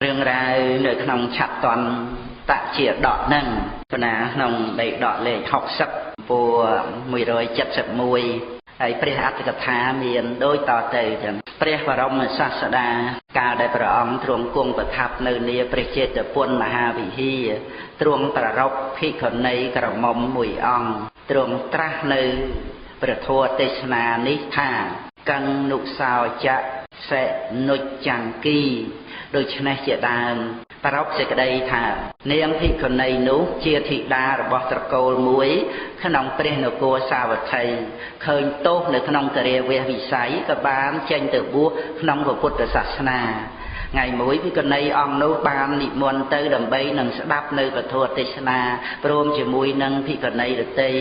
Riêng ra nơi trong chặt toàn tạ chia đọt nâng là nông đầy đọt lệ học sắc của 1071ហើយព្រះអត្តកថាមានដោយតទៅចឹងព្រះបរមសាស្តាកាលដែលព្រះអង្គទ្រង់គង់ប្រថាប់នៅនាព្រះចេតពុនមហាវិហារទ្រង់ប្រារព្ធភិក្ខុនីក្រមុំមួយអង្គទ្រង់ត្រាស់នៅព្រះធម៌ទេសនានេះថាកੰនុសោចៈសេនុចង្គីដូច្នេះជាដើមប្រោបសេចក្តីថានាងភិក្ខុនីនោះជាធីតារបស់ត្រកូលមួយក្នុងព្រះនគរសាវត្ថីឃើញទោសនៅក្នុងគរាវេសវិស័យក៏បានចេញទៅបួសក្នុងពុទ្ធសាសនាថ្ងៃមួយភិក្ខុនីអង្គនោះបាននិមន្តទៅដើម្បីនឹងស្ដាប់នៅពធទេសនាព្រមជាមួយនឹងភិក្ខុនីដទៃ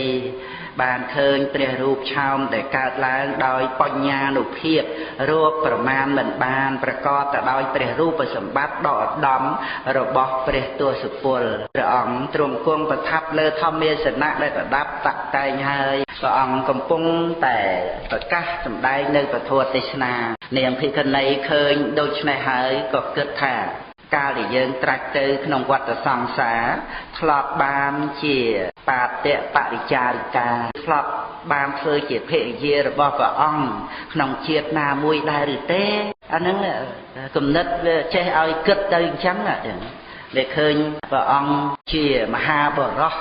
បានឃើញព្រះរូបឆោមដែលកើតឡើងដោយបញ្ញានុភាពរੂបប្រមាណមិនបានប្រកបទៅដោយព្រះរូបសម្បត្តិដ៏ឧត្តមរបស់ព្រះទសពលព្រះអង្គទ្រង់គង់ប្រថាប់លើធម្មអាសនៈដែលប្រដាប់តាក់តែងហើយព្រះអង្គកំពុងតែប្រកាសសម្ដែងនៅពធទេសនានាងភិក្ខុនីឃើញដូច្នេះហើយក៏គិតថាកាលដែលយើងត្រាច់ទៅក្នុងវដ្តសង្សារធ្លាប់បានជាបាតៈបរិចារិកាធ្លាប់បានធ្វើជាភរិយារបស់ព្រះអង្គក្នុងជាតិណាមួយដែរឬទេអាហ្នឹងគំនិតវាចេះឲ្យគិតទៅអញ្ចឹងដែលឃើញព្រះអង្គជាមហាបរោះ